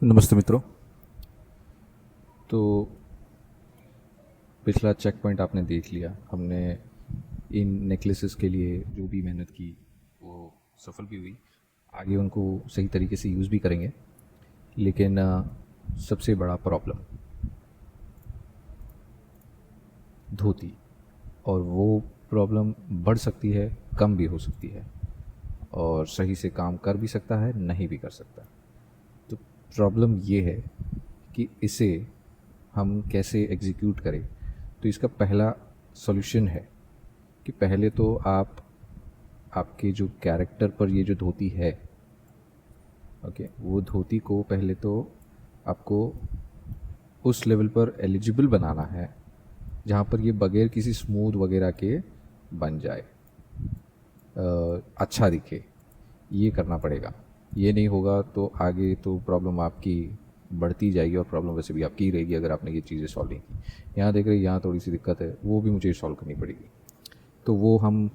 नमस्ते मित्रों। तो पिछला चेक पॉइंट आपने देख लिया। हमने इन नेकलेसेस के लिए जो भी मेहनत की वो सफल भी हुई। आगे उनको सही तरीके से यूज़ भी करेंगे। लेकिन सबसे बड़ा प्रॉब्लम धोती, और वो प्रॉब्लम बढ़ सकती है, कम भी हो सकती है, और सही से काम कर भी सकता है, नहीं भी कर सकता। तो प्रॉब्लम ये है कि इसे हम कैसे एग्जीक्यूट करें। तो इसका पहला सॉल्यूशन है कि पहले तो आप आपके जो कैरेक्टर पर ये जो धोती है, ओके, वो धोती को पहले तो आपको उस लेवल पर एलिजिबल बनाना है जहाँ पर ये बगैर किसी स्मूथ वगैरह के बन जाए, अच्छा दिखे। ये करना पड़ेगा। ये नहीं होगा तो आगे तो प्रॉब्लम आपकी बढ़ती जाएगी, और प्रॉब्लम वैसे भी आपकी ही रहेगी अगर आपने ये चीज़ें सॉल्व नहीं की। यहाँ देख रहे हैं, यहाँ थोड़ी सी दिक्कत है, वो भी मुझे सॉल्व करनी पड़ेगी। तो वो हम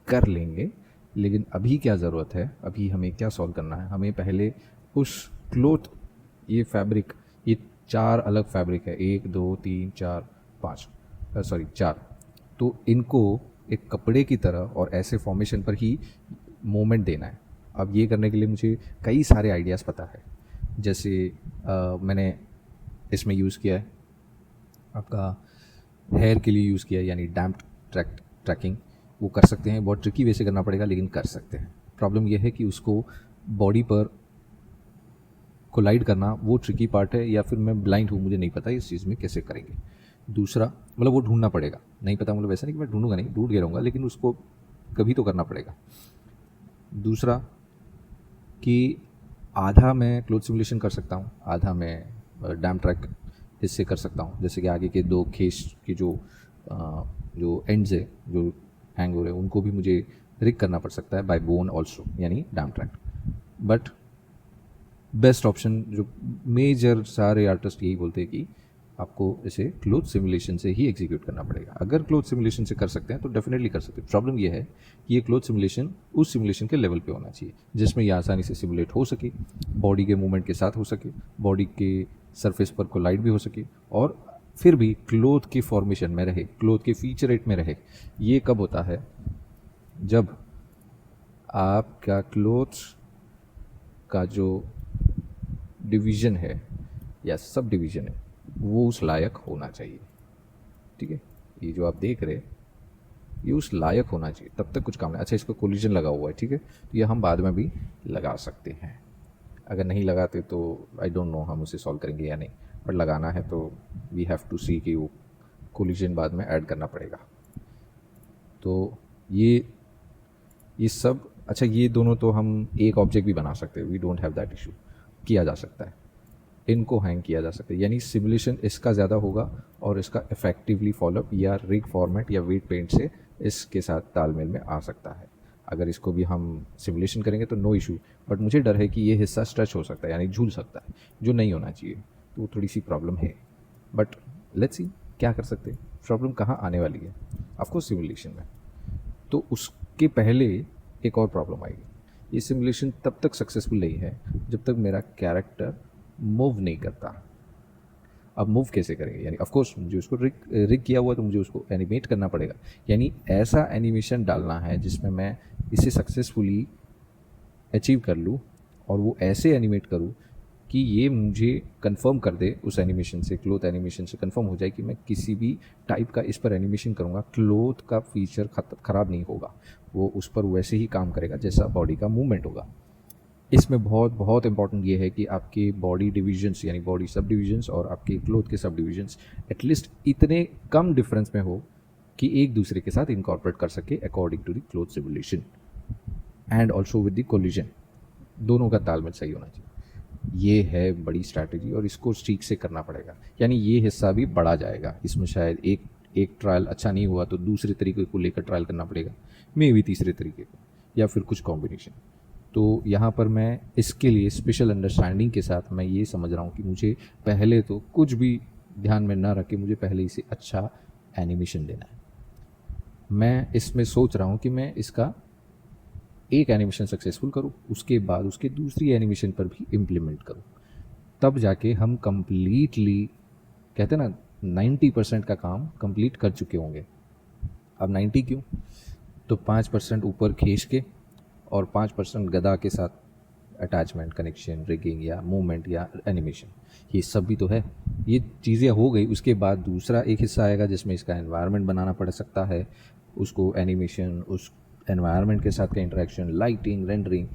कर लेंगे। लेकिन अभी क्या ज़रूरत है, अभी हमें क्या सॉल्व करना है? हमें पहले उस क्लोथ, ये फैब्रिक, ये चार अलग फैब्रिक है, 1 2 3 4 5, सॉरी 4। तो इनको एक कपड़े की तरह और ऐसे फॉर्मेशन पर ही मूवमेंट देना है। अब ये करने के लिए मुझे कई सारे आइडियाज़ पता है। जैसे मैंने इसमें यूज़ किया है आपका हेयर के लिए यूज़ किया है, यानी डैम्प ट्रैकिंग। वो कर सकते हैं, बहुत ट्रिकी वे से करना पड़ेगा लेकिन कर सकते हैं। प्रॉब्लम यह है कि उसको बॉडी पर कोलाइड करना वो ट्रिकी पार्ट है, या फिर मैं ब्लाइंड हूँ, मुझे नहीं पता इस चीज़ में कैसे करेंगे। दूसरा मतलब वो ढूंढना पड़ेगा, नहीं पता मतलब वैसा नहीं कि मैं ढूंढूंगा नहीं, ढूंढ के रहूँगा, लेकिन उसको कभी तो करना पड़ेगा। दूसरा कि आधा मैं क्लोथ सिमुलेशन कर सकता हूँ, आधा मैं डैम ट्रैक हिस्से कर सकता हूँ। जैसे कि आगे के दो खेस के जो एंड्स है, जो हैंग हो रहे हैं, उनको भी मुझे रिग करना पड़ सकता है बाय बोन ऑल्सो, यानी dam track. But best option जो मेजर सारे आर्टिस्ट यही बोलते हैं कि आपको इसे क्लोथ सिमुलेशन से ही एग्जीक्यूट करना पड़ेगा। अगर क्लोथ सिमुलेशन से कर सकते हैं तो डेफिनेटली कर सकते हैं। प्रॉब्लम यह है कि ये क्लोथ सिमुलेशन उस सिमुलेशन के लेवल पे होना चाहिए जिसमें ये आसानी से सिमुलेट हो सके, बॉडी के मूवमेंट के साथ हो सके, बॉडी के सरफेस पर कोलाइड भी हो सके, और फिर भी क्लोथ की फॉर्मेशन में रहे, क्लोथ के फीचरेट में रहे। ये कब होता है? जब आपका क्लोथ का जो डिवीज़न है या सब डिवीज़न है वो उस लायक होना चाहिए। ठीक है, ये जो आप देख रहे हैं ये उस लायक होना चाहिए, तब तक कुछ काम नहीं। अच्छा, इसको कोलिजन लगा हुआ है, ठीक है, तो ये हम बाद में भी लगा सकते हैं। अगर नहीं लगाते तो आई डोंट नो हम उसे सॉल्व करेंगे या नहीं, बट लगाना है तो वी हैव टू सी कि वो कोलिजन बाद में ऐड करना पड़ेगा। तो ये सब अच्छा, ये दोनों तो हम एक ऑब्जेक्ट भी बना सकते हैं, we don't have that issue, किया जा सकता है। इनको हैंग किया जा सकता है, यानी सिमुलेशन इसका ज़्यादा होगा और इसका इफेक्टिवली फॉलोअप या रिग फॉर्मेट या वेट पेंट से इसके साथ तालमेल में आ सकता है। अगर इसको भी हम सिमुलेशन करेंगे तो नो इशू, बट मुझे डर है कि ये हिस्सा स्ट्रेच हो सकता है, यानी झूल सकता है, जो नहीं होना चाहिए। तो वो थोड़ी सी प्रॉब्लम है, बट लेट्स सी क्या कर सकते हैं। प्रॉब्लम कहाँ आने वाली है? आपको सिमुलेशन में। तो उसके पहले एक और प्रॉब्लम आएगी। ये सिमुलेशन तब तक सक्सेसफुल नहीं है जब तक मेरा कैरेक्टर मूव नहीं करता। अब मूव कैसे करेंगे? यानी ऑफ कोर्स मुझे उसको रिग किया हुआ, तो मुझे उसको एनिमेट करना पड़ेगा। यानी ऐसा एनिमेशन डालना है जिसमें मैं इसे सक्सेसफुली अचीव कर लूँ, और वो ऐसे एनिमेट करूँ कि ये मुझे कंफर्म कर दे उस एनिमेशन से, क्लोथ एनिमेशन से कंफर्म हो जाए कि मैं किसी भी टाइप का इस पर एनिमेशन करूँगा, क्लोथ का फीचर ख़राब नहीं होगा, वो उस पर वैसे ही काम करेगा जैसा बॉडी का मूवमेंट होगा। इसमें बहुत बहुत इंपॉर्टेंट ये है कि आपके बॉडी डिविजन्स, यानी बॉडी सब डिविजन्स और आपके क्लोथ के सब डिविजन्स एटलीस्ट इतने कम डिफरेंस में हो कि एक दूसरे के साथ इनकॉर्पोरेट कर सके according to the cloth simulation and also with the collision. दोनों का तालमेल सही होना चाहिए। ये है बड़ी स्ट्रैटेजी, और इसको ठीक से करना पड़ेगा। यानी ये हिस्सा भी बढ़ा जाएगा। इसमें शायद एक ट्रायल अच्छा नहीं हुआ तो दूसरे तरीके को लेकर ट्रायल करना पड़ेगा, मे भी तीसरे तरीके को, या फिर कुछ कॉम्बिनेशन। तो यहाँ पर मैं इसके लिए स्पेशल अंडरस्टैंडिंग के साथ मैं ये समझ रहा हूँ कि मुझे पहले तो कुछ भी ध्यान में ना रख के मुझे पहले इसे अच्छा एनिमेशन देना है। मैं इसमें सोच रहा हूँ कि मैं इसका एक एनिमेशन सक्सेसफुल करूँ, उसके बाद उसके दूसरी एनिमेशन पर भी इम्प्लीमेंट करूँ। तब जाके हम कंप्लीटली, कहते हैं ना 90% का काम कंप्लीट कर चुके होंगे। अब 90 क्यों? तो 5% ऊपर खींच के और 5% गदा के साथ अटैचमेंट, कनेक्शन, रिगिंग या मूवमेंट या एनिमेशन, ये सब भी तो है। ये चीज़ें हो गई, उसके बाद दूसरा एक हिस्सा आएगा जिसमें इसका एनवायरनमेंट बनाना पड़ सकता है, उसको एनिमेशन, उस एनवायरनमेंट के साथ का इंटरेक्शन, लाइटिंग, रेंडरिंग।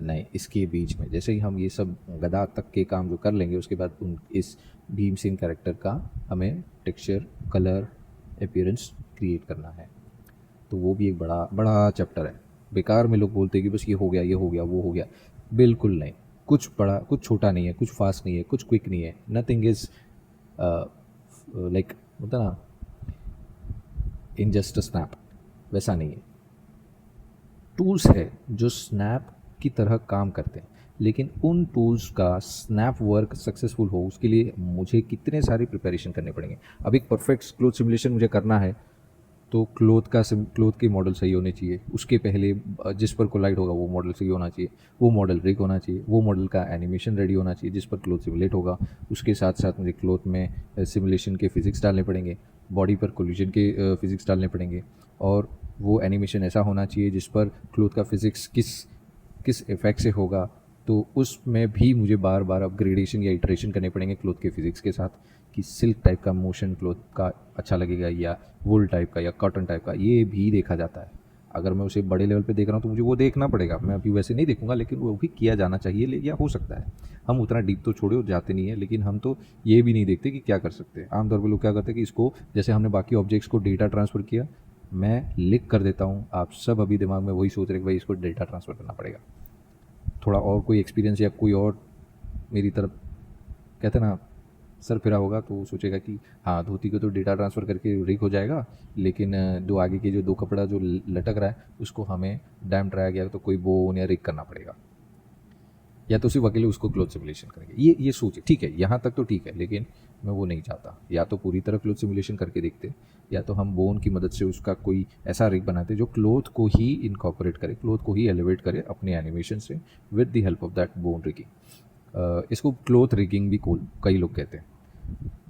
नहीं, इसके बीच में जैसे ही हम ये सब गदा तक के काम जो कर लेंगे, उसके बाद उन इस भीम सिंह कैरेक्टर का हमें टेक्सचर, कलर, अपीयरेंस क्रिएट करना है। तो वो भी एक बड़ा बड़ा चैप्टर है। बेकार में लोग बोलते हैं कि बस ये हो गया, ये हो गया, वो हो गया। बिल्कुल नहीं, कुछ बड़ा, कुछ छोटा नहीं है, कुछ फास्ट नहीं है, कुछ क्विक नहीं है। नथिंग इज लाइक, होता ना, इन जस्ट अ स्नैप, वैसा नहीं है। टूल्स है जो स्नैप की तरह काम करते हैं, लेकिन उन टूल्स का स्नैप वर्क सक्सेसफुल हो उसके लिए मुझे कितने सारी प्रिपरेशन करने पड़ेंगे। अब एक परफेक्ट क्लोथ सिमुलेशन मुझे करना है तो क्लोथ के मॉडल सही होने चाहिए। उसके पहले जिस पर कोलाइड होगा वो मॉडल सही होना चाहिए, वो मॉडल रिग होना चाहिए, वो मॉडल का एनिमेशन रेडी होना चाहिए जिस पर क्लोथ सिमुलेट होगा। उसके साथ साथ मुझे क्लोथ में सिमुलेशन के फिज़िक्स डालने पड़ेंगे, बॉडी पर कोलिजन के फिज़िक्स डालने पड़ेंगे, और वो एनिमेशन ऐसा होना चाहिए जिस पर क्लोथ का फिज़िक्स किस किस इफेक्ट से होगा। तो उसमें भी मुझे बार बार अपग्रेडेशन या इटरेशन करने पड़ेंगे क्लोथ के फिज़िक्स के साथ, कि सिल्क टाइप का मोशन क्लोथ का अच्छा लगेगा या वुल टाइप का या कॉटन टाइप का, ये भी देखा जाता है। अगर मैं उसे बड़े लेवल पे देख रहा हूँ तो मुझे वो देखना पड़ेगा। मैं अभी वैसे नहीं देखूंगा, लेकिन वो भी किया जाना चाहिए, या हो सकता है। हम उतना डीप तो छोड़े और जाते नहीं है, लेकिन हम तो ये भी नहीं देखते कि क्या कर सकते हैं। आमतौर पर लोग क्या करते हैं कि इसको, जैसे हमने बाकी ऑब्जेक्ट्स को डेटा ट्रांसफ़र किया, मैं लिख कर देता हूँ, आप सब अभी दिमाग में वही सोच रहे कि भाई इसको डेटा ट्रांसफ़र करना पड़ेगा। थोड़ा और कोई एक्सपीरियंस या कोई और मेरी तरफ, कहते ना, सर फिरा होगा तो वो सोचेगा कि हाँ, धोती को तो डेटा ट्रांसफ़र करके रिग हो जाएगा, लेकिन जो आगे के जो दो कपड़ा जो लटक रहा है उसको हमें डैम ट्राया गया तो कोई बोन या रिग करना पड़ेगा, या तो सिर्फ अकेले उसको क्लोथ सिमुलेशन करेंगे। ये सोच है, ठीक है, यहाँ तक तो ठीक है, लेकिन मैं वो नहीं चाहता। या तो पूरी तरह क्लोथ सिमुलेशन करके देखते, या तो हम बोन की मदद से उसका कोई ऐसा रिग बनाते जो क्लोथ को ही इनकॉर्पोरेट करे, क्लोथ को ही एलिवेट करे अपने एनिमेशन से, with the help of that bone rigging. इसको क्लोथ रिगिंग भी कई लोग कहते हैं।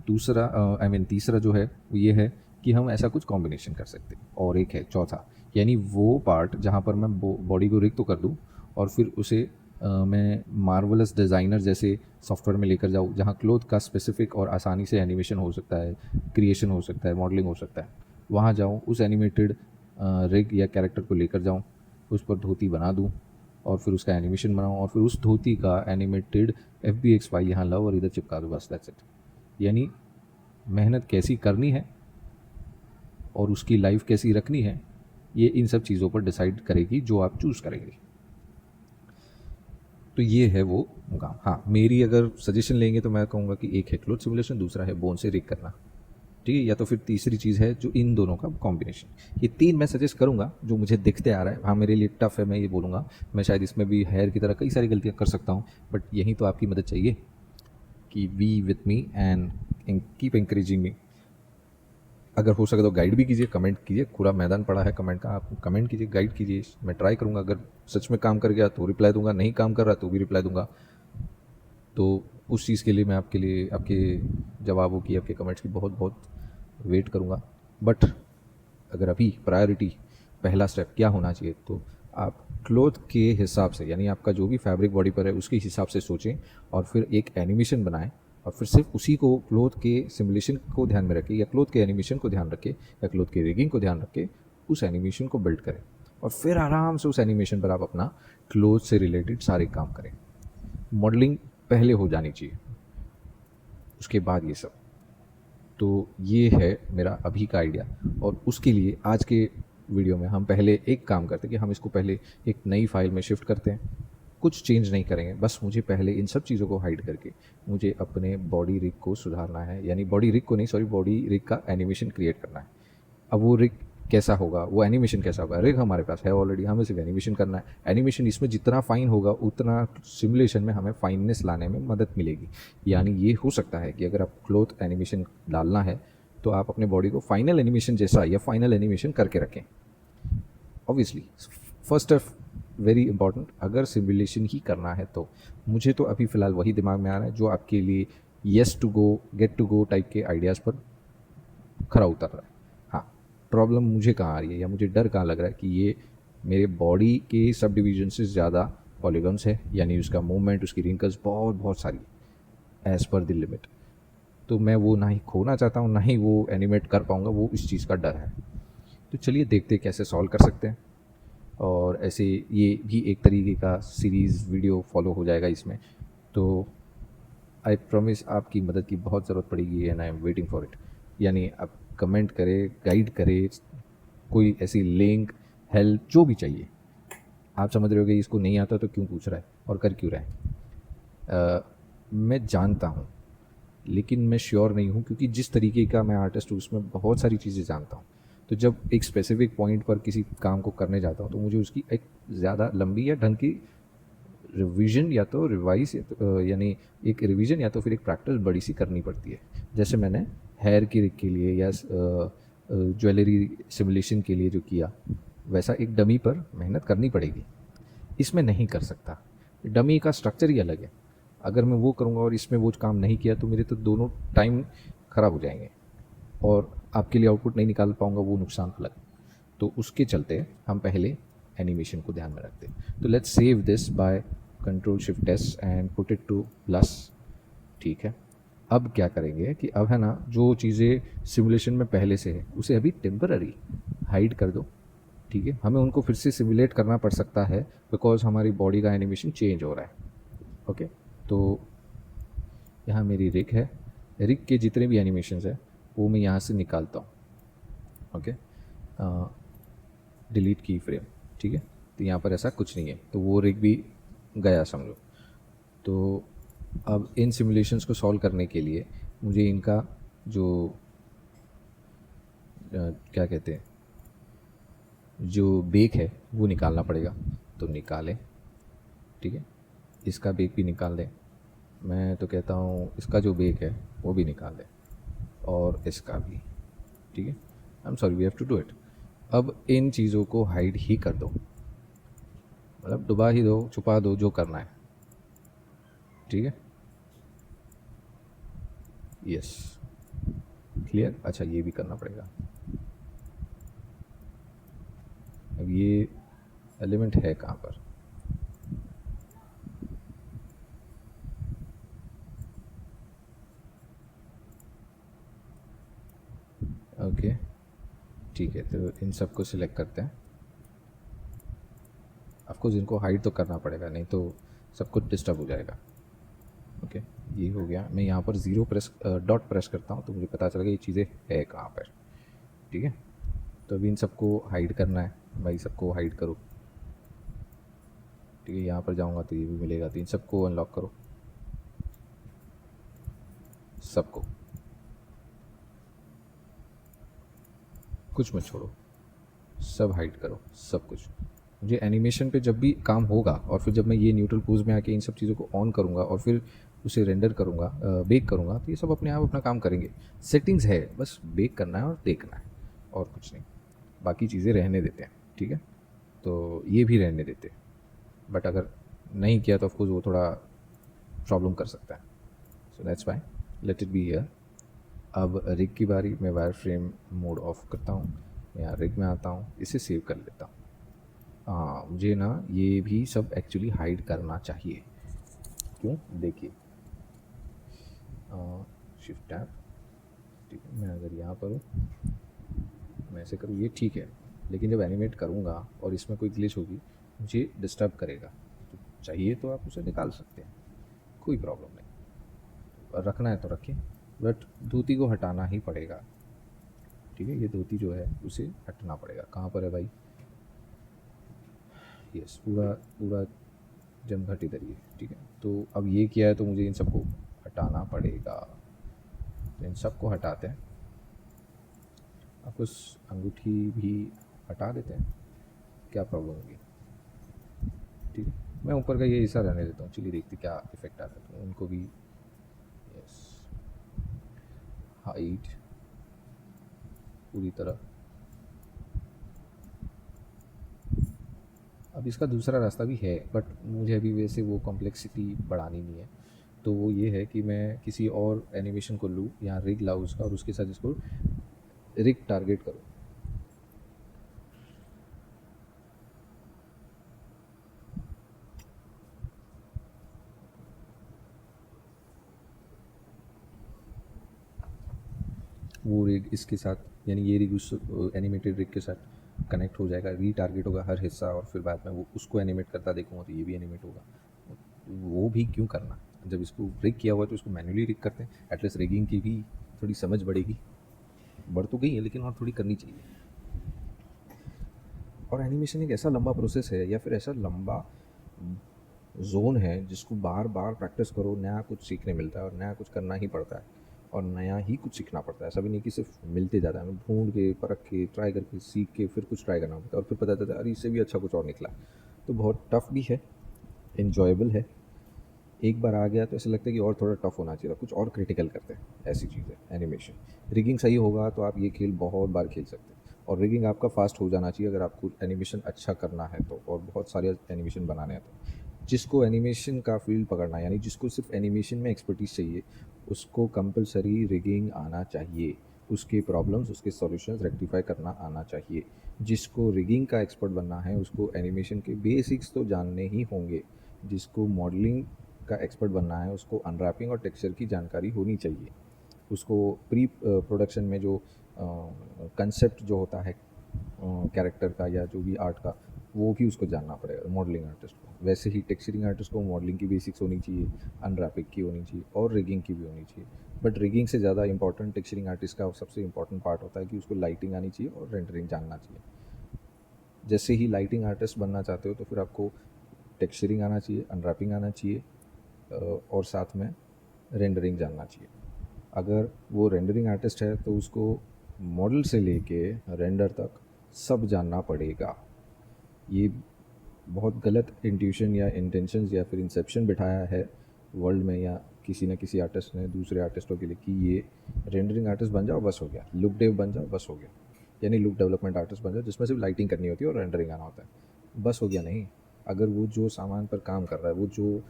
दूसरा तीसरा जो है वो ये है कि हम ऐसा कुछ कॉम्बिनेशन कर सकते हैं। और एक है चौथा, यानी वो पार्ट जहाँ पर मैं बॉडी को रिग तो कर दूँ और फिर उसे मैं मार्वलस डिज़ाइनर जैसे सॉफ्टवेयर में लेकर जाऊँ, जहाँ क्लोथ का स्पेसिफिक और आसानी से एनिमेशन हो सकता है, क्रिएशन हो सकता है, मॉडलिंग हो सकता है। वहाँ जाऊँ, उस एनिमेटेड रिग या कैरेक्टर को लेकर जाऊँ, उस पर धोती बना दूँ और फिर उसका एनिमेशन बनाऊँ, और फिर उस धोती का एनिमेटेड FBXY यहाँ लाओ और इधर चिपका दूँ, बस दैट्स इट। यानी मेहनत कैसी करनी है और उसकी लाइफ कैसी रखनी है, ये इन सब चीज़ों पर डिसाइड करेगी जो आप चूज़ करेंगे। तो ये है वो काम। हाँ, मेरी अगर सजेशन लेंगे तो मैं कहूँगा कि एक है क्लोथ सिमुलेशन, दूसरा है बोन से रिग करना, ठीक है, या तो फिर तीसरी चीज़ है जो इन दोनों का कॉम्बिनेशन। ये तीन मैं सजेस्ट करूँगा जो मुझे दिखते आ रहा है। हाँ, मेरे लिए टफ है, मैं ये बोलूँगा, मैं शायद इसमें भी हेयर की तरह कई सारी गलतियाँ कर सकता हूँ, बट यहीं तो आपकी मदद चाहिए कि be with me and keep encouraging me. अगर हो सके तो गाइड भी कीजिए, कमेंट कीजिए, पूरा मैदान पड़ा है कमेंट का, आप कमेंट कीजिए, गाइड कीजिए, मैं ट्राई करूँगा। अगर सच में काम कर गया तो रिप्लाई दूंगा, नहीं काम कर रहा तो भी रिप्लाई दूंगा। तो उस चीज़ के लिए मैं आपके लिए, आपके जवाबों की, आपके कमेंट्स की बहुत बहुत वेट करूँगा। बट अगर अभी प्रायोरिटी, पहला स्टेप क्या होना चाहिए, तो आप क्लोथ के हिसाब से, यानी आपका जो भी फैब्रिक बॉडी पर है उसके हिसाब से सोचें, और फिर एक एनिमेशन बनाएं, और फिर सिर्फ उसी को, क्लोथ के सिमुलेशन को ध्यान में रखें, या क्लोथ के एनिमेशन को ध्यान रखें, या क्लोथ के रिगिंग को ध्यान रखें, उस एनिमेशन को बिल्ड करें, और फिर आराम से उस एनिमेशन पर आप अपना क्लोथ से रिलेटेड सारे काम करें। मॉडलिंग पहले हो जानी चाहिए, उसके बाद ये सब। तो ये है मेरा अभी का आइडिया, और उसके लिए आज के वीडियो में हम पहले एक काम करते हैं कि हम इसको पहले एक नई फाइल में शिफ्ट करते हैं। कुछ चेंज नहीं करेंगे, बस मुझे पहले इन सब चीज़ों को हाइड करके मुझे अपने बॉडी रिग को सुधारना है, यानी बॉडी रिग को नहीं, सॉरी, बॉडी रिग का एनिमेशन क्रिएट करना है। अब वो रिग कैसा होगा, वो एनिमेशन कैसा होगा, रिग हमारे पास है ऑलरेडी, हमें सिर्फ एनिमेशन करना है। एनिमेशन इसमें जितना फाइन होगा उतना सिमुलेशन में हमें फाइननेस लाने में मदद मिलेगी। यानी ये हो सकता है कि अगर आप क्लोथ एनिमेशन डालना है तो आप अपने बॉडी को फाइनल एनिमेशन जैसा या फाइनल एनिमेशन करके रखें। Obviously first step very important, अगर सिमुलेशन ही करना है तो मुझे तो अभी फ़िलहाल वही दिमाग में आ रहा है जो आपके लिए yes to go get to go type के आइडियाज़ पर खरा उतर रहा है। हाँ, प्रॉब्लम मुझे कहाँ आ रही है या मुझे डर कहाँ लग रहा है कि ये मेरे बॉडी के सब डिवीजन से ज़्यादा पॉलीगन्स है, यानी उसका मूवमेंट, उसकी रिंकल्स बहुत बहुत सारी एज़ पर द लिमिट। तो मैं वो ना ही खोना चाहता हूँ, ना ही वो एनिमेट कर पाऊँगा, वो इस चीज़ का डर है। तो चलिए देखते कैसे सॉल्व कर सकते हैं। और ऐसे ये भी एक तरीके का सीरीज़ वीडियो फॉलो हो जाएगा इसमें। तो आई प्रॉमिस आपकी मदद की बहुत ज़रूरत पड़ेगी and I am waiting for it. यानी आप कमेंट करें, गाइड करें, कोई ऐसी लिंक, हेल्प जो भी चाहिए। आप समझ रहे हो कि इसको नहीं आता तो क्यों पूछ रहा है और कर क्यों रहा है। मैं जानता हूँ, लेकिन मैं श्योर नहीं हूँ, क्योंकि जिस तरीके का मैं आर्टिस्ट हूँ उसमें बहुत सारी चीज़ें जानता हूँ। तो जब एक स्पेसिफिक पॉइंट पर किसी काम को करने जाता हूँ तो मुझे उसकी एक ज़्यादा लंबी या ढंग की रिवीजन या तो रिवाइज यानी एक रिवीजन या तो फिर एक प्रैक्टिस बड़ी सी करनी पड़ती है। जैसे मैंने हेयर की रिग के लिए या ज्वेलरी सिमुलेशन के लिए जो किया, वैसा एक डमी पर मेहनत करनी पड़ेगी। इसमें नहीं कर सकता, डमी का स्ट्रक्चर ही अलग है। अगर मैं वो करूँगा और इसमें वो काम नहीं किया तो मेरे तो दोनों टाइम ख़राब हो जाएंगे और आपके लिए आउटपुट नहीं निकाल पाऊँगा, वो नुकसान अलग। तो उसके चलते हम पहले एनिमेशन को ध्यान में रखते हैं। तो let's save this by control shift S and put it two plus. ठीक है, अब क्या करेंगे कि अब है ना, जो चीज़ें सिमुलेशन में पहले से है उसे अभी टेम्पररी हाइड कर दो। ठीक है, हमें उनको फिर से सिमुलेट करना पड़ सकता है बिकॉज हमारी बॉडी का एनिमेशन चेंज हो रहा है। ओके, तो यहाँ मेरी रिग है, रिग के जितने भी एनिमेशंस है वो मैं यहाँ से निकालता हूँ। ओके, डिलीट की फ्रेम। ठीक है, तो यहाँ पर ऐसा कुछ नहीं है, तो वो रिग भी गया समझो। तो अब इन सिमुलेशंस को सॉल्व करने के लिए मुझे इनका जो क्या कहते हैं, जो बेक है वो निकालना पड़ेगा। तो निकालें। ठीक है, इसका बेक भी निकाल दें। मैं तो कहता हूँ इसका जो बेक है वो भी निकाल दें और इसका भी। ठीक है, I am sorry, we have to do it. अब इन चीज़ों को हाइड ही कर दो, मतलब डुबा ही दो, छुपा दो, जो करना है। ठीक है, यस, क्लियर। अच्छा, ये भी करना पड़ेगा। अब ये एलिमेंट है कहाँ पर? ओके, ठीक है, तो इन सब को सिलेक्ट करते हैं। ऑफकोर्स इनको हाइड तो करना पड़ेगा, नहीं तो सब कुछ डिस्टर्ब हो जाएगा। ओके, ये हो गया। मैं यहाँ पर ज़ीरो प्रेस डॉट प्रेस करता हूँ तो मुझे पता चलेगा ये चीज़ें है कहाँ पर। ठीक है, तो अभी इन सबको हाइड करना है। भाई सबको हाइड करो। ठीक है, यहाँ पर जाऊँगा तो ये भी मिलेगा, तो इन सबको अनलॉक करो, सबको, कुछ मत छोड़ो, सब हाइड करो, सब कुछ। मुझे एनिमेशन पे जब भी काम होगा और फिर जब मैं ये न्यूट्रल पोज में आके इन सब चीज़ों को ऑन करूँगा और फिर उसे रेंडर करूँगा, बेक करूँगा, तो ये सब अपने आप अपना काम करेंगे। सेटिंग्स है, बस बेक करना है और देखना है और कुछ नहीं। बाकी चीज़ें रहने देते हैं। ठीक है, तो ये भी रहने देते हैं, बट अगर नहीं किया तो ऑफकोर्स वो थोड़ा प्रॉब्लम कर सकता है। So that's why let it be here. अब रिग की बारी, मैं वायर फ्रेम मोड ऑफ करता हूँ, यहाँ रिग में आता हूँ, इसे सेव कर लेता हूँ। हाँ, मुझे ना ये भी सब एक्चुअली हाइड करना चाहिए। क्यों? देखिए, शिफ्ट टैब। ठीक है, मैं अगर यहाँ पर हूँ, मैं ऐसे करूँ, ये ठीक है, लेकिन जब एनिमेट करूँगा और इसमें कोई ग्लिच होगी मुझे डिस्टर्ब करेगा। तो चाहिए तो आप उसे निकाल सकते हैं, कोई प्रॉब्लम नहीं। रखना है तो रखें, बट धोती को हटाना ही पड़ेगा। ठीक है, ये धोती जो है उसे हटना पड़ेगा। कहाँ पर है भाई? यस, पूरा पूरा जमघट इधर ही है। ठीक है, तो अब ये किया है तो मुझे इन सबको हटाना पड़ेगा। तो इन सबको हटाते हैं। अब उस अंगूठी भी हटा देते हैं, क्या प्रॉब्लम होगी? ठीक है, मैं ऊपर का ये हिस्सा रहने देता हूँ। चलिए देखते क्या इफेक्ट आता है। तो उनको भी यस, हाइट पूरी तरह। अब अब इसका दूसरा रास्ता भी है, बट मुझे अभी वैसे वो कॉम्प्लेक्सिटी बढ़ानी नहीं है। तो वो ये है कि मैं किसी और एनिमेशन को लूँ या रिग लाऊँ उसका, और उसके साथ इसको रिग टारगेट करूँ। वो रिग इसके साथ, यानी ये रिग उस एनिमेटेड रिग के साथ कनेक्ट हो जाएगा, रीटारगेट होगा हर हिस्सा, और फिर बाद में वो उसको एनिमेट करता देखूँगा तो ये भी एनिमेट होगा। वो भी क्यों करना, जब इसको रिग किया हुआ है तो इसको मैन्युअली रिग करते हैं। एटलीस्ट रिगिंग की भी थोड़ी समझ बढ़ेगी, बढ़ तो गई है लेकिन और थोड़ी करनी चाहिए। और एनिमेशन एक ऐसा लंबा प्रोसेस है, या फिर ऐसा लंबा जोन है जिसको बार बार प्रैक्टिस करो, नया कुछ सीखने मिलता है, और नया कुछ करना ही पड़ता है, और नया ही कुछ सीखना पड़ता है। ऐसा भी नहीं कि सिर्फ मिलते जाता है, हमें ढूंढ के परख के ट्राई करके सीख के फिर कुछ ट्राई करना पड़ता है, और फिर पता चलता है अरे इससे भी अच्छा कुछ और निकला। तो बहुत टफ भी है, इन्जॉयबल है। एक बार आ गया तो ऐसा लगता है कि और थोड़ा टफ होना चाहिए, कुछ और क्रिटिकल करते हैं, ऐसी चीज़ है एनिमेशन। रिगिंग सही होगा तो आप ये खेल बहुत बार खेल सकते हैं, और रिगिंग आपका फास्ट हो जाना चाहिए अगर आपको एनिमेशन अच्छा करना है तो, और बहुत सारे एनिमेशन बनाने हैं तो। जिसको एनिमेशन का फील्ड पकड़ना है, यानी जिसको सिर्फ एनिमेशन में एक्सपर्टीज चाहिए, उसको कंपलसरी रिगिंग आना चाहिए, उसके प्रॉब्लम्स, उसके सॉल्यूशंस रेक्टिफाई करना आना चाहिए। जिसको रिगिंग का एक्सपर्ट बनना है उसको एनिमेशन के बेसिक्स तो जानने ही होंगे। जिसको मॉडलिंग का एक्सपर्ट बनना है उसको अनरैपिंग और टेक्सचर की जानकारी होनी चाहिए। उसको प्री प्रोडक्शन में जो कंसेप्ट जो होता है कैरेक्टर का या जो भी आर्ट का, वो भी उसको जानना पड़ेगा मॉडलिंग आर्टिस्ट को। वैसे ही टेक्सचरिंग आर्टिस्ट को मॉडलिंग की बेसिक्स होनी चाहिए, अनरैपिंग की होनी चाहिए, और रिगिंग की भी होनी चाहिए। बट रिगिंग से ज़्यादा इंपॉर्टेंट टेक्सचरिंग आर्टिस्ट का सबसे इंपॉर्टेंट पार्ट होता है कि उसको लाइटिंग आनी चाहिए और रेंडरिंग जानना चाहिए। जैसे ही लाइटिंग आर्टिस्ट बनना चाहते हो तो फिर आपको टेक्सचरिंग आना चाहिए, अनरैपिंग आना चाहिए, और साथ में रेंडरिंग जानना चाहिए। अगर वो रेंडरिंग आर्टिस्ट है तो उसको मॉडल से लेके रेंडर तक सब जानना पड़ेगा। ये बहुत गलत इंट्यूशन या इंटेंशंस या फिर इंसेप्शन बिठाया है वर्ल्ड में, या किसी न किसी आर्टिस्ट ने दूसरे आर्टिस्टों के लिए कि ये रेंडरिंग आर्टिस्ट बन जाओ बस हो गया, लुक डेव बन जाओ बस हो गया, यानी लुक डेवलपमेंट आर्टिस्ट बन जाओ जिसमें सिर्फ लाइटिंग करनी होती है और रेंडरिंग आना होता है, बस हो गया। नहीं, अगर वो जो सामान पर काम कर रहा है, वो जो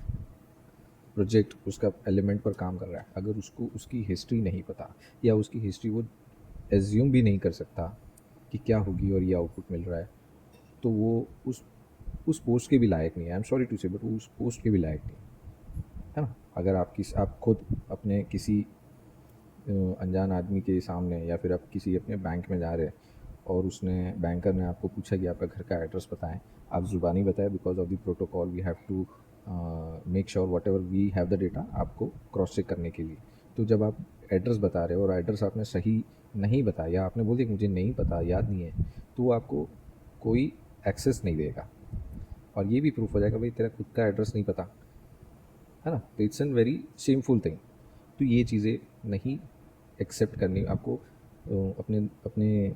प्रोजेक्ट उसका एलिमेंट पर काम कर रहा है, अगर उसको उसकी हिस्ट्री नहीं पता, या उसकी हिस्ट्री वो एज्यूम भी नहीं कर सकता कि क्या होगी और ये आउटपुट मिल रहा है, तो वो उस पोस्ट के भी लायक नहीं है। आई एम सॉरी टू से, बट वो उस पोस्ट के भी लायक नहीं है ना। अगर आप खुद अपने किसी अनजान आदमी के सामने, या फिर आप किसी अपने बैंक में जा रहे हैं और उसने बैंकर ने आपको पूछा कि आपका घर का एड्रेस बताएं, आप ज़ुबानी बताएं, because of the protocol we have to make sure whatever we have the data, आपको क्रॉस चेक करने के लिए। तो जब आप एड्रेस बता रहे हो और एड्रेस आपने सही नहीं बताया, या आपने बोल दिया मुझे नहीं पता, याद नहीं है, तो वो आपको कोई एक्सेस नहीं देगा, और ये भी प्रूफ हो जाएगा भाई तेरा खुद का एड्रेस नहीं पता, है ना। तो it's an very shameful thing. तो ये चीज़ें नहीं एक्सेप्ट करनी आपको, अपने अपने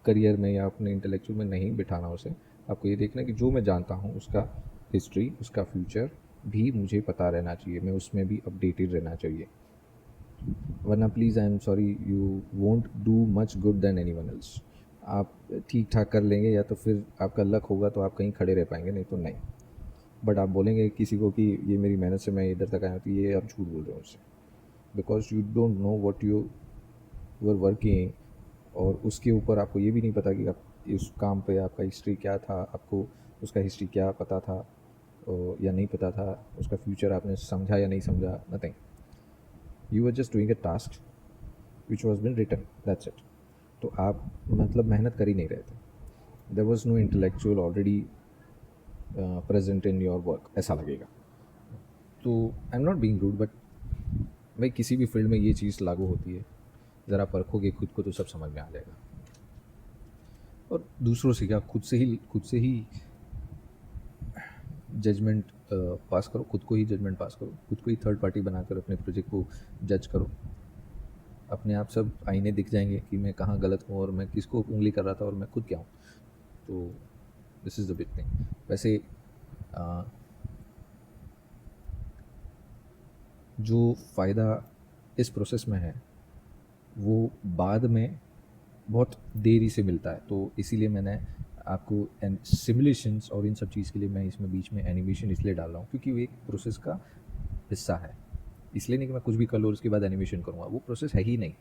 करियर में या अपने इंटेलेक्चुअल में नहीं बिठाना उसे। आपको ये देखना है कि जो मैं जानता हूँ उसका हिस्ट्री, उसका फ्यूचर भी मुझे पता रहना चाहिए, मैं उसमें भी अपडेटेड रहना चाहिए। वरना please I am sorry, you won't do much good than anyone else. आप ठीक ठाक कर लेंगे, या तो फिर आपका लक होगा तो आप कहीं खड़े रह पाएंगे, नहीं तो नहीं। बट आप बोलेंगे किसी को कि ये मेरी मेहनत से मैं इधर तक आया हूँ, तो ये आप झूठ बोल रहे हो उससे, because you don't know what you were working. और उसके ऊपर आपको ये भी नहीं पता कि आप इस काम पे आपका हिस्ट्री क्या था, आपको उसका हिस्ट्री क्या पता था या नहीं पता था, उसका फ्यूचर आपने समझा या नहीं समझा, nothing. You are just doing a task which was been written, that's it. तो आप मतलब मेहनत कर ही नहीं रहे थे, there was no intellectual already present in your work, ऐसा लगेगा। तो I am not being rude, but भाई किसी भी फील्ड में ये चीज़ लागू होती है, ज़रा परखोगे खुद को तो सब समझ में आ जाएगा। और दूसरों से क्या, खुद से ही जजमेंट पास करो, खुद को ही जजमेंट पास करो, खुद को ही थर्ड पार्टी बनाकर अपने प्रोजेक्ट को जज करो। अपने आप सब आईने दिख जाएंगे कि मैं कहाँ गलत हूँ और मैं किसको उंगली कर रहा था और मैं खुद क्या हूँ। तो this is the big thing. वैसे जो फ़ायदा इस प्रोसेस में है वो बाद में बहुत देरी से मिलता है, तो इसीलिए मैंने आपको सिमुलेशंस और इन सब चीज़ के लिए मैं इसमें बीच में एनिमेशन इसलिए डाल रहा हूँ क्योंकि वो एक प्रोसेस का हिस्सा है। इसलिए नहीं कि मैं कुछ भी कर लूँ और उसके बाद एनिमेशन करूँगा, वो प्रोसेस है ही नहीं।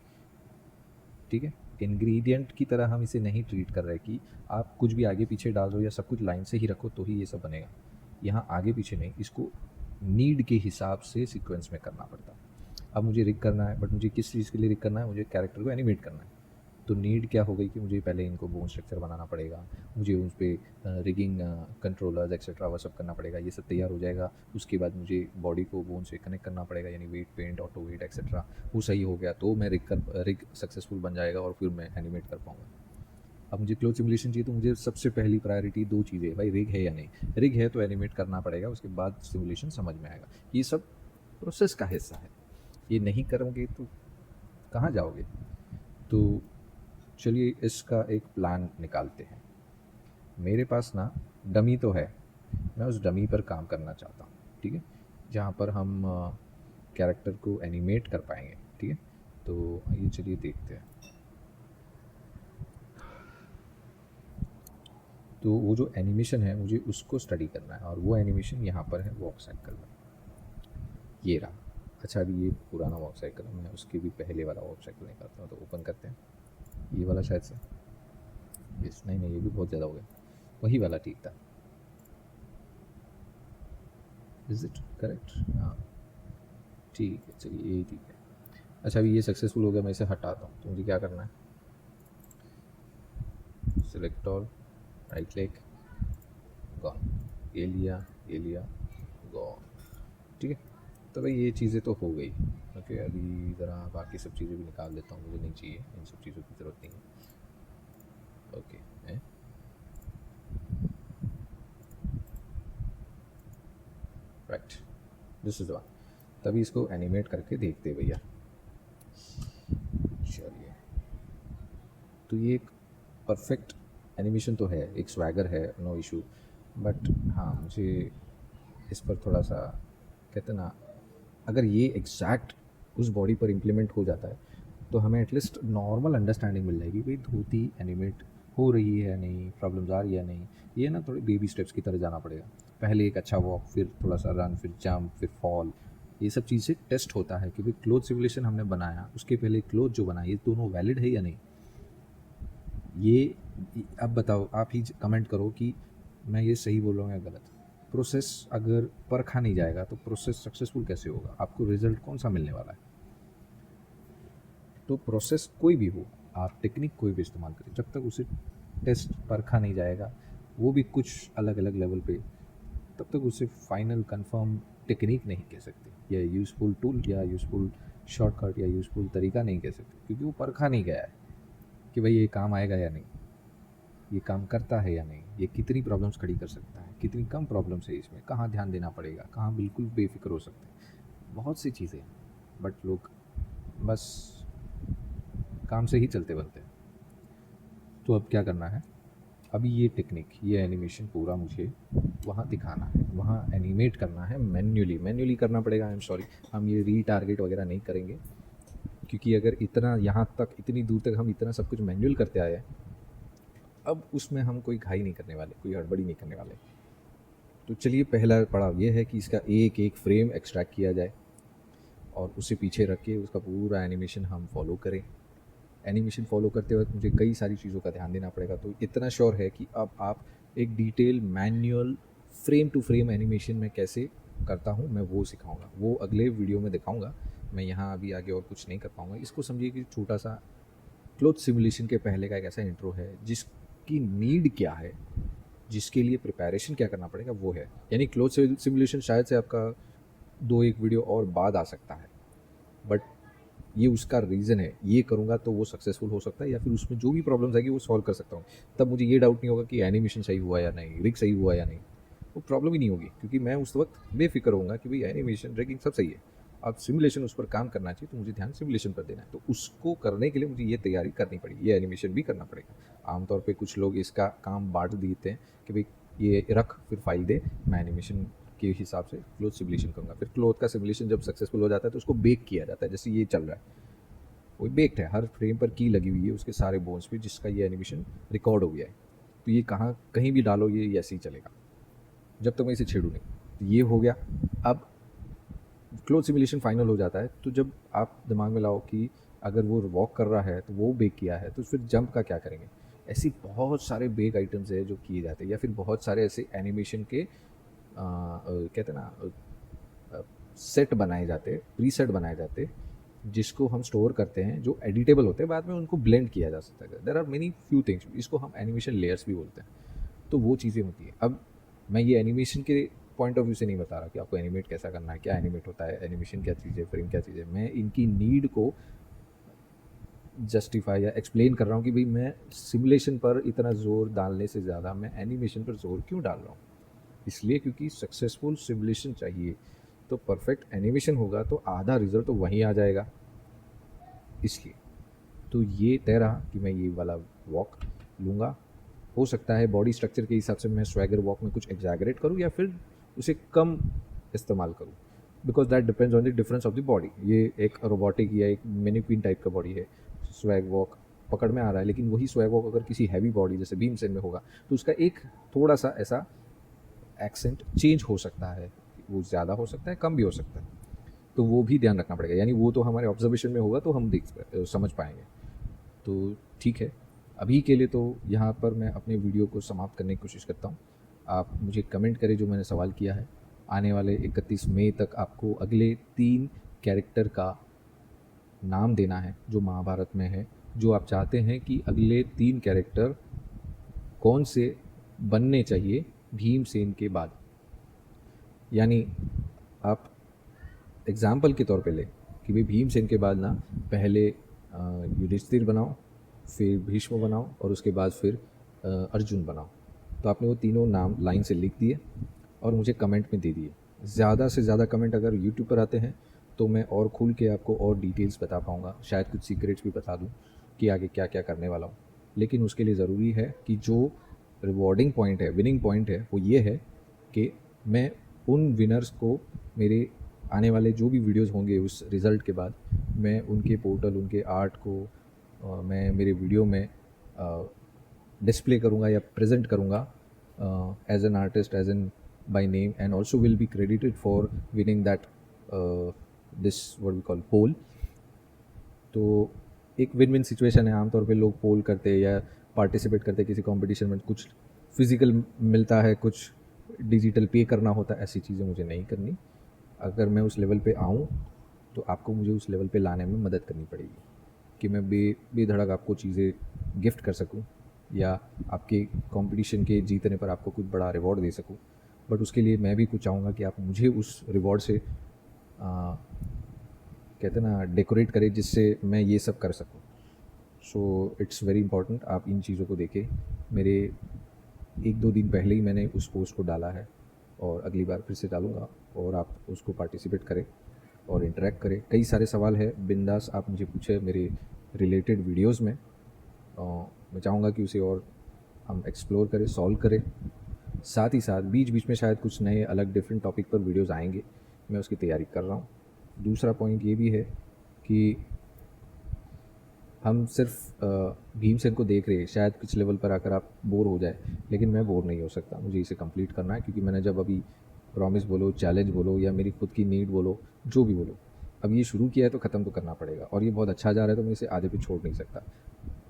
ठीक है, इंग्रेडिएंट की तरह हम इसे नहीं ट्रीट कर रहे कि आप कुछ भी आगे पीछे डाल दो या सब कुछ लाइन से ही रखो तो ही ये सब बनेगा। यहाँ आगे पीछे नहीं, इसको नीड के हिसाब से सीक्वेंस में करना पड़ता है। अब मुझे रिग करना है, बट मुझे किस चीज़ के लिए रिग करना है, मुझे कैरेक्टर को एनिमेट करना है। तो नीड क्या हो गई कि मुझे पहले इनको बोन स्ट्रक्चर बनाना पड़ेगा, मुझे उस पर रिगिंग कंट्रोलर्स एक्सेट्रा वो सब करना पड़ेगा, ये सब तैयार हो जाएगा। उसके बाद मुझे बॉडी को बोन से कनेक्ट करना पड़ेगा, यानी weight paint, auto weight etcetera, वो सही हो गया तो मैं रिग सक्सेसफुल बन जाएगा और फिर मैं एनिमेट कर पाऊँगा। अब मुझे क्लोथ सिमुलेशन चाहिए तो मुझे सबसे पहली प्रायोरिटी दो चीज़ें, भाई रिग है या नहीं। रिग है तो एनिमेट करना पड़ेगा, उसके बाद सिमुलेशन समझ में आएगा। ये सब प्रोसेस का हिस्सा है, ये नहीं करोगे तो कहाँ जाओगे। तो चलिए इसका एक प्लान निकालते हैं। मेरे पास ना डमी तो है, मैं उस डमी पर काम करना चाहता हूँ। ठीक है, जहाँ पर हम कैरेक्टर को एनिमेट कर पाएंगे। ठीक है, तो ये चलिए देखते हैं। तो वो जो एनिमेशन है मुझे उसको स्टडी करना है, और वो एनिमेशन यहाँ पर है वॉक साइकिल में, ये रहा। अच्छा, अभी ये पुराना वॉक साइकिल है, मैं उसके भी पहले वाला वॉक साइकिल निकालता हूँ। तो ओपन करते हैं, ये वाला शायद से, यस, नहीं ये भी बहुत ज़्यादा हो गया, वही वाला ठीक था। Is it correct? हाँ ठीक है, चलिए यही ठीक है। अच्छा, अभी ये सक्सेसफुल हो गया, मैं इसे हटाता हूँ। तो मुझे क्या करना है, select all, right click, gone, ये लिया गॉन। ठीक है, तो भाई ये चीज़ें तो हो गई। ओके, अभी ज़रा बाकी सब चीज़ें भी निकाल देता हूँ, मुझे नहीं चाहिए, इन सब चीज़ों की ज़रूरत नहीं है। ओके है, right, this is the one. तभी इसको एनिमेट करके देखते भैया। चलिए, तो ये एक परफेक्ट एनिमेशन तो है, एक स्वैगर है, नो इशू। बट हाँ, मुझे इस पर थोड़ा सा, कहते ना, अगर ये एग्जैक्ट उस बॉडी पर इम्प्लीमेंट हो जाता है तो हमें एटलीस्ट नॉर्मल अंडरस्टैंडिंग मिल जाएगी भाई धोती एनिमेट हो रही है नहीं, प्रॉब्लम्स आ रही है नहीं। ये ना थोड़ी बेबी स्टेप्स की तरह जाना पड़ेगा, पहले एक अच्छा वॉक, फिर थोड़ा सा रन, फिर जंप, फिर फॉल। ये सब चीज़ें टेस्ट होता है कि भाई क्लोथ सिमुलेशन हमने बनाया, उसके पहले क्लोथ जो बनाया, ये दोनों वैलिड है या नहीं। ये अब बताओ, आप ही कमेंट करो कि मैं ये सही बोल रहा हूँ या गलत। प्रोसेस अगर परखा नहीं जाएगा तो प्रोसेस सक्सेसफुल कैसे होगा, आपको रिजल्ट कौन सा मिलने वाला है। तो प्रोसेस कोई भी हो, आप टेक्निक कोई भी इस्तेमाल करें, जब तक उसे टेस्ट परखा नहीं जाएगा, वो भी कुछ अलग अलग लेवल पे, तब तक उसे फाइनल कंफर्म टेक्निक नहीं कह सकते, या यूज़फुल टूल या यूज़फुल शॉर्टकट या यूज़फुल तरीका नहीं कह सकते, क्योंकि वो परखा नहीं गया है कि भाई ये काम आएगा या नहीं, ये काम करता है या नहीं, ये कितनी प्रॉब्लम्स खड़ी कर सकता है, कितनी कम प्रॉब्लम्स है इसमें, कहाँ ध्यान देना पड़ेगा, कहाँ बिल्कुल बेफिक्र हो सकते हैं, बहुत सी चीज़ें। बट लोग बस काम से ही चलते बनते हैं। तो अब क्या करना है, अभी ये टेक्निक, ये एनिमेशन पूरा मुझे वहाँ दिखाना है, वहाँ एनिमेट करना है, मैन्युअली करना पड़ेगा। आई एम सॉरी, हम ये रीटारगेट वगैरह नहीं करेंगे, क्योंकि अगर इतना यहाँ तक, इतनी दूर तक हम इतना सब कुछ मैन्युअल करते आए हैं, अब उसमें हम कोई घाई नहीं करने वाले, कोई हड़बड़ी नहीं करने वाले। तो चलिए, पहला पड़ाव ये है कि इसका एक एक फ्रेम एक्सट्रैक्ट किया जाए और उसे पीछे रख के उसका पूरा एनिमेशन हम फॉलो करें। एनिमेशन फॉलो करते वक्त मुझे कई सारी चीज़ों का ध्यान देना पड़ेगा। तो इतना श्योर है कि अब आप एक detail manual frame to frame animation में कैसे करता हूँ, मैं वो सिखाऊंगा, वो अगले वीडियो में दिखाऊंगा। मैं यहाँ अभी आगे और कुछ नहीं कर पाऊँगा। इसको समझिए कि छोटा सा क्लोथ सिमुलेशन के पहले का एक ऐसा इंट्रो है जिसकी नीड क्या है, जिसके लिए प्रिपरेशन क्या करना पड़ेगा, वो है। यानी क्लोथ सिमुलेशन शायद से आपका 2-1 वीडियो और बाद आ सकता है, बट ये उसका रीज़न है, ये करूँगा तो वो सक्सेसफुल हो सकता है, या फिर उसमें जो भी प्रॉब्लम्स आएगी वो सॉल्व कर सकता हूँ। तब मुझे ये डाउट नहीं होगा कि एनिमेशन सही हुआ या नहीं, रिग सही हुआ या नहीं, वो प्रॉब्लम ही नहीं होगी, क्योंकि मैं उस वक्त बेफिक्र होऊंगा कि भाई एनिमेशन रिगिंग सब सही है। अब सिमुलेशन उस पर काम करना चाहिए, तो मुझे ध्यान सिमुलेशन पर देना है। तो उसको करने के लिए मुझे ये तैयारी करनी पड़ेगी, ये एनिमेशन भी करना पड़ेगा। आमतौर पे कुछ लोग इसका काम बांट देते हैं कि भाई ये रख, फिर फाइल दे, मैं एनिमेशन के हिसाब से क्लोथ सिमुलेशन करूँगा। फिर क्लोथ का सिमुलेशन जब सक्सेसफुल हो जाता है तो उसको बेक किया जाता है, जैसे ये चल रहा है, वो बेक्ड है, हर फ्रेम पर की लगी हुई है उसके सारे बोन्स पे, जिसका ये एनिमेशन रिकॉर्ड हो गया है। तो ये कहाँ कहीं भी डालो ये ऐसे ही चलेगा जब तक मैं इसे छेड़ूँ नहीं। तो ये हो गया। अब क्लोज सिमुलेशन फाइनल हो जाता है, तो जब आप दिमाग में लाओ कि अगर वो वॉक कर रहा है तो वो बेक किया है, तो फिर जंप का क्या करेंगे। ऐसी बहुत सारे बेक आइटम्स है जो किए जाते हैं, या फिर बहुत सारे ऐसे एनिमेशन के कहते हैं ना सेट बनाए जाते, प्रीसेट बनाए जाते, जिसको हम स्टोर करते हैं, जो एडिटेबल होते हैं, बाद में उनको ब्लेंड किया जा सकता है। There are many few things, इसको हम एनिमेशन लेयर्स भी बोलते हैं। तो वो चीज़ें होती हैं। अब मैं ये एनिमेशन के पॉइंट ऑफ व्यू से नहीं बता रहा कि आपको एनिमेट कैसा करना है, क्या एनिमेट होता है, एनिमेशन क्या चीज़ है, फ्रेम क्या चीज़ है। मैं इनकी नीड को जस्टिफाई या एक्सप्लेन कर रहा हूँ कि भाई मैं सिमुलेशन पर इतना ज़ोर डालने से ज़्यादा मैं एनिमेशन पर ज़ोर क्यों डाल रहा हूँ। इसलिए क्योंकि सक्सेसफुल सिमुलेशन चाहिए तो परफेक्ट एनिमेशन होगा, तो आधा रिजल्ट तो वहीं आ जाएगा। इसलिए तो ये तय रहा कि मैं ये वाला वॉक लूँगा। हो सकता है बॉडी स्ट्रक्चर के हिसाब से मैं स्वैगर वॉक में कुछ एग्जैगरेट करूँ या फिर उसे कम इस्तेमाल करूँ, because that depends on the difference of the body. ये एक रोबोटिक या एक मैनिक्विन टाइप का बॉडी है, स्वैग वॉक पकड़ में आ रहा है, लेकिन वही स्वैग वॉक अगर किसी हैवी बॉडी जैसे भीमसेन में होगा तो उसका एक थोड़ा सा ऐसा एक्सेंट चेंज हो सकता है, वो ज़्यादा हो सकता है, कम भी हो सकता है। तो वो भी ध्यान रखना पड़ेगा, यानी वो तो हमारे ऑब्जर्वेशन में होगा तो हम समझ पाएंगे। तो ठीक है, अभी के लिए तो यहाँ पर मैं अपने वीडियो को समाप्त करने की कोशिश करता हूँ। आप मुझे कमेंट करें जो मैंने सवाल किया है। आने वाले 31 मई तक आपको अगले 3 कैरेक्टर का नाम देना है जो महाभारत में है, जो आप चाहते हैं कि अगले 3 कैरेक्टर कौन से बनने चाहिए भीमसेन के बाद। यानी आप एग्जाम्पल के तौर पे लें कि भाई भीमसेन के बाद ना पहले युधिष्ठिर बनाओ, फिर भीष्म बनाओ और उसके बाद फिर अर्जुन बनाओ। तो आपने वो तीनों नाम लाइन से लिख दिए और मुझे कमेंट में दे दिए। ज़्यादा से ज़्यादा कमेंट अगर यूट्यूब पर आते हैं तो मैं और खुल के आपको और डिटेल्स बता पाऊँगा, शायद कुछ सीक्रेट्स भी बता दूँ कि आगे क्या क्या करने वाला हूँ। लेकिन उसके लिए ज़रूरी है कि जो रिवॉर्डिंग पॉइंट है, विनिंग पॉइंट है, वो ये है कि मैं उन विनर्स को मेरे आने वाले जो भी वीडियोस होंगे उस रिज़ल्ट के बाद, मैं उनके पोर्टल, उनके आर्ट को मैं मेरे वीडियो में डिस्प्ले करूँगा या प्रेजेंट करूँगा as an artist, as an by name, and also will be credited for winning that this what we call poll. तो एक विन विन सिचुएशन है। आमतौर पे लोग पोल करते हैं या पार्टिसिपेट करते हैं किसी कंपटीशन में, कुछ फिजिकल मिलता है, कुछ डिजिटल पे करना होता है। ऐसी चीज़ें मुझे नहीं करनी। अगर मैं उस लेवल पे आऊँ तो आपको मुझे उस लेवल पे लाने में मदद करनी पड़ेगी कि मैं बेधड़क आपको चीज़ें गिफ्ट कर सकूँ या आपके कंपटीशन के जीतने पर आपको कुछ बड़ा रिवॉर्ड दे सकूँ। बट उसके लिए मैं भी कुछ चाहूँगा कि आप मुझे उस रिवॉर्ड से कहते हैं ना डेकोरेट करें, जिससे मैं ये सब कर सकूँ। सो इट्स वेरी इंपॉर्टेंट आप इन चीज़ों को देखें। मेरे 1-2 दिन पहले ही मैंने उस पोस्ट को डाला है और अगली बार फिर से डालूँगा, और आप उसको पार्टिसिपेट करें और इंटरेक्ट करें। कई सारे सवाल है बिंदास आप मुझे पूछे मेरे रिलेटेड वीडियोस में, मैं चाहूँगा कि उसे और हम एक्सप्लोर करें, सॉल्व करें। साथ ही साथ बीच बीच में शायद कुछ नए अलग डिफरेंट टॉपिक पर वीडियोस आएंगे, मैं उसकी तैयारी कर रहा हूँ। दूसरा पॉइंट ये भी है कि हम सिर्फ भीमसेन को देख रहे हैं, शायद कुछ लेवल पर आकर आप बोर हो जाए, लेकिन मैं बोर नहीं हो सकता। मुझे इसे कंप्लीट करना है, क्योंकि मैंने जब अभी प्रॉमिस बोलो, चैलेंज बोलो या मेरी खुद की नीड बोलो, जो भी बोलो, अब ये शुरू किया है तो ख़त्म तो करना पड़ेगा। और ये बहुत अच्छा जा रहा है तो मैं इसे आधे पे छोड़ नहीं सकता।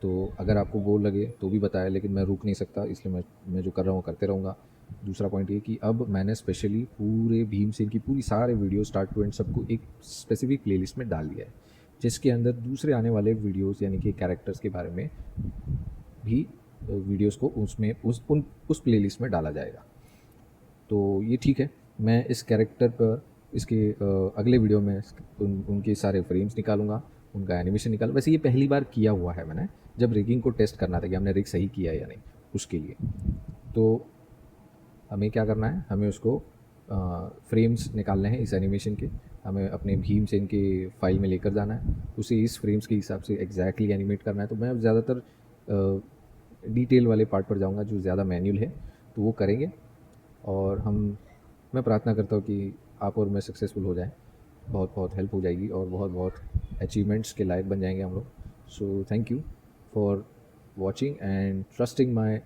तो अगर आपको बोर लगे तो भी बताया, लेकिन मैं रुक नहीं सकता, इसलिए मैं जो कर रहा हूँ करते रहूँगा। दूसरा पॉइंट ये कि अब मैंने स्पेशली पूरे भीमसेन की पूरी सारे वीडियो स्टार्ट टू एंड सबको एक स्पेसिफिक प्लेलिस्ट में डाल दिया है, जिसके अंदर दूसरे आने वाले वीडियोस यानी कि कैरेक्टर्स के बारे में भी वीडियोस को उसमें उस प्लेलिस्ट में डाला जाएगा। तो ये ठीक है। मैं इस कैरेक्टर पर इसके अगले वीडियो में उनके सारे फ्रेम्स निकालूंगा, उनका एनिमेशन निकालूँ। वैसे ये पहली बार किया हुआ है मैंने, जब रिगिंग को टेस्ट करना था कि हमने रिग सही किया है या नहीं, उसके लिए। तो हमें क्या करना है, हमें उसको फ्रेम्स निकालने हैं इस एनिमेशन के, हमें अपने भीमसेन के फाइल में लेकर जाना है, उसे इस फ्रेम्स के हिसाब से एग्जैक्टली एनिमेट करना है। तो मैं ज़्यादातर डिटेल वाले पार्ट पर जाऊंगा जो ज़्यादा मैन्युअल है, तो वो करेंगे। और मैं प्रार्थना करता हूँ कि आप और मैं सक्सेसफुल हो जाएं, बहुत बहुत हेल्प हो जाएगी और बहुत बहुत अचीवमेंट्स के लायक बन जाएंगे हम लोग। So thank you for watching and trusting my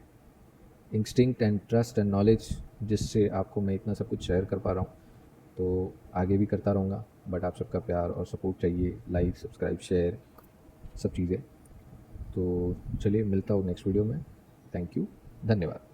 instinct and trust and knowledge जिससे आपको मैं इतना सब कुछ शेयर कर पा रहा हूँ, तो आगे भी करता रहूँगा। बट आप सबका प्यार और सपोर्ट चाहिए, लाइक सब्सक्राइब शेयर सब चीज़ें। तो चलिए मिलता हूँ नेक्स्ट वीडियो में। थैंक यू, धन्यवाद।